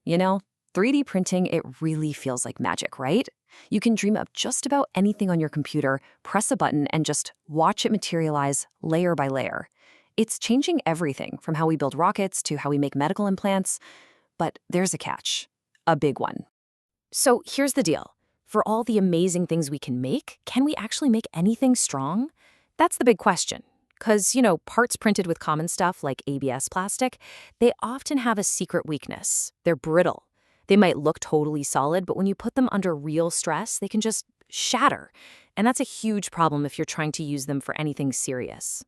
You know, 3D printing, it really feels like magic, right? You can dream up just about anything on your computer, press a button, and just watch it materialize layer by layer. It's changing everything from how we build rockets to how we make medical implants. But there's a catch, a big one. So here's the deal. For all the amazing things we can we actually make anything strong? That's the big question. Because, parts printed with common stuff like ABS plastic, they often have a secret weakness. They're brittle. They might look totally solid, but when you put them under real stress, they can just shatter. And that's a huge problem if you're trying to use them for anything serious.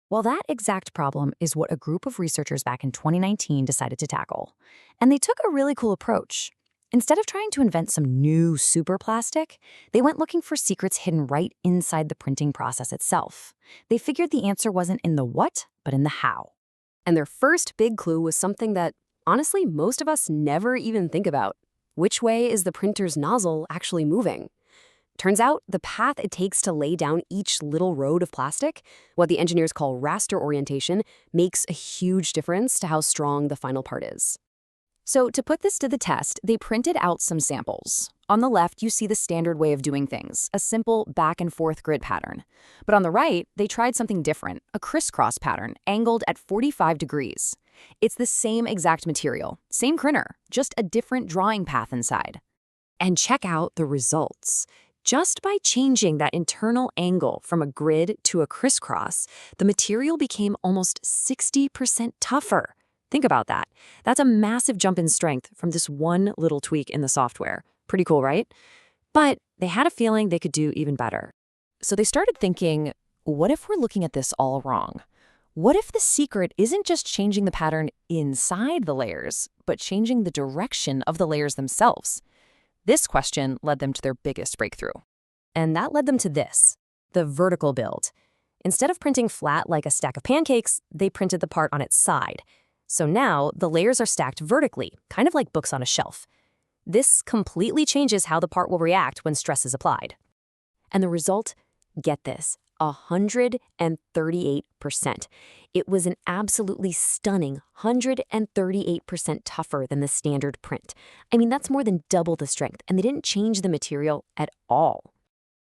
Well, that exact problem is what a group of researchers back in 2019 decided to tackle. And they took a really cool approach. Instead of trying to invent some new super plastic, they went looking for secrets hidden right inside the printing process itself. They figured the answer wasn't in the what, but in the how. And their first big clue was something that, honestly, most of us never even think about. Which way is the printer's nozzle actually moving? Turns out the path it takes to lay down each little road of plastic, what the engineers call raster orientation, makes a huge difference to how strong the final part is. So to put this to the test, they printed out some samples. On the left, you see the standard way of doing things, a simple back and forth grid pattern. But on the right, they tried something different, a crisscross pattern, angled at 45 degrees. It's the same exact material, same printer, just a different drawing path inside. And check out the results. Just by changing that internal angle from a grid to a crisscross, the material became almost 60% tougher. Think about that. That's a massive jump in strength from this one little tweak in the software. Pretty cool, right? But they had a feeling they could do even better. So they started thinking, what if we're looking at this all wrong? What if the secret isn't just changing the pattern inside the layers, but changing the direction of the layers themselves? This question led them to their biggest breakthrough. And that led them to this, the vertical build. Instead of printing flat like a stack of pancakes, they printed the part on its side. So now the layers are stacked vertically, kind of like books on a shelf. This completely changes how the part will react when stress is applied. And the result? Get this, 138%. It was an absolutely stunning 138% tougher than the standard print. I mean, that's more than double the strength, and they didn't change the material at all.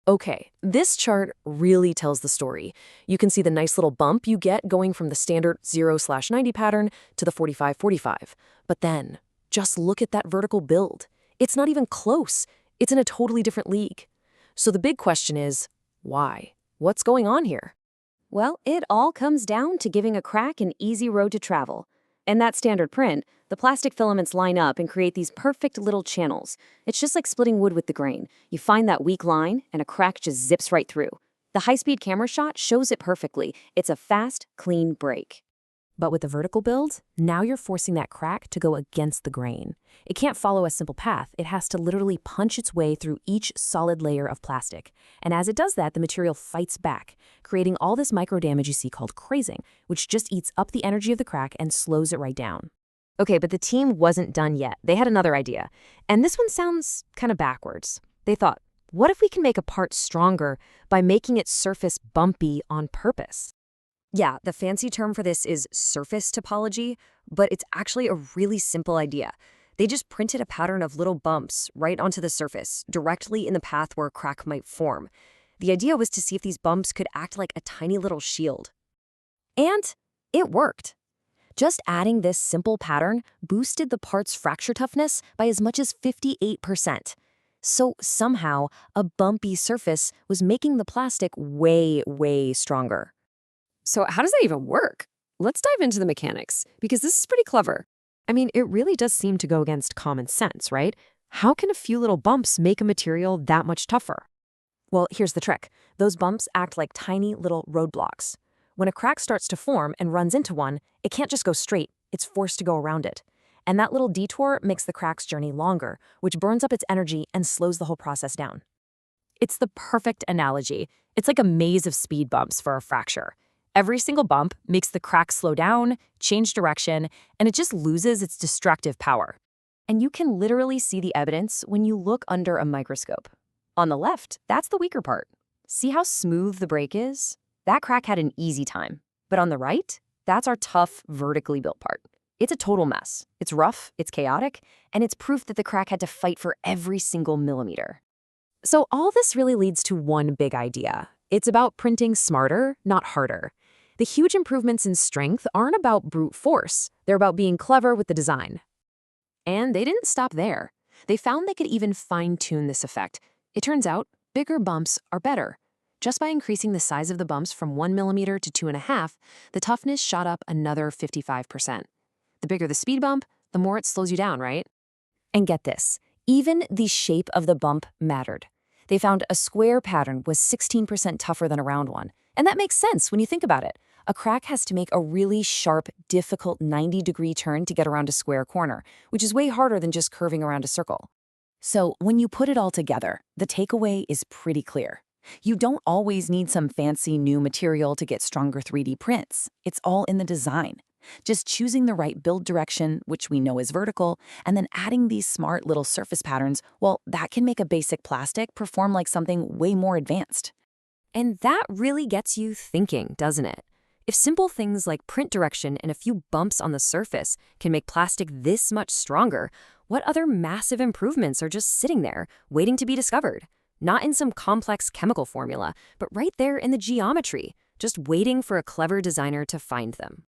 Okay, this chart really tells the story. You can see the nice little bump you get going from the standard 0/90 pattern to the 45/45. But then, just look at that vertical build. It's not even close. It's in a totally different league. So the big question is, why? What's going on here? Well, it all comes down to giving a crack an easy road to travel. In that standard print, the plastic filaments line up and create these perfect little channels. It's just like splitting wood with the grain. You find that weak line, and a crack just zips right through. The high-speed camera shot shows it perfectly. It's a fast, clean break. But with the vertical build, now you're forcing that crack to go against the grain. It can't follow a simple path. It has to literally punch its way through each solid layer of plastic. And as it does that, the material fights back, creating all this micro damage you see called crazing, which just eats up the energy of the crack and slows it right down. Okay, but the team wasn't done yet. They had another idea. And this one sounds kind of backwards. They thought, what if we can make a part stronger by making its surface bumpy on purpose? Yeah, the fancy term for this is surface topology, but it's actually a really simple idea. They just printed a pattern of little bumps right onto the surface, directly in the path where a crack might form. The idea was to see if these bumps could act like a tiny little shield. And it worked. Just adding this simple pattern boosted the part's fracture toughness by as much as 58%. So somehow, a bumpy surface was making the plastic way, way stronger. So how does that even work? Let's dive into the mechanics, because this is pretty clever. I mean, it really does seem to go against common sense, right? How can a few little bumps make a material that much tougher? Well, here's the trick. Those bumps act like tiny little roadblocks. When a crack starts to form and runs into one, it can't just go straight. It's forced to go around it. And that little detour makes the crack's journey longer, which burns up its energy and slows the whole process down. It's the perfect analogy. It's like a maze of speed bumps for a fracture. Every single bump makes the crack slow down, change direction, and it just loses its destructive power. And you can literally see the evidence when you look under a microscope. On the left, that's the weaker part. See how smooth the break is? That crack had an easy time. But on the right, that's our tough, vertically built part. It's a total mess. It's rough, it's chaotic, and it's proof that the crack had to fight for every single millimeter. So all this really leads to one big idea. It's about printing smarter, not harder. The huge improvements in strength aren't about brute force. They're about being clever with the design. And they didn't stop there. They found they could even fine-tune this effect. It turns out, bigger bumps are better. Just by increasing the size of the bumps from 1 millimeter to 2.5, the toughness shot up another 55%. The bigger the speed bump, the more it slows you down, right? And get this, even the shape of the bump mattered. They found a square pattern was 16% tougher than a round one. And that makes sense when you think about it. A crack has to make a really sharp, difficult 90-degree turn to get around a square corner, which is way harder than just curving around a circle. So when you put it all together, the takeaway is pretty clear. You don't always need some fancy new material to get stronger 3D prints. It's all in the design. Just choosing the right build direction, which we know is vertical, and then adding these smart little surface patterns, well, that can make a basic plastic perform like something way more advanced. And that really gets you thinking, doesn't it? If simple things like print direction and a few bumps on the surface can make plastic this much stronger, what other massive improvements are just sitting there, waiting to be discovered? Not in some complex chemical formula, but right there in the geometry, just waiting for a clever designer to find them.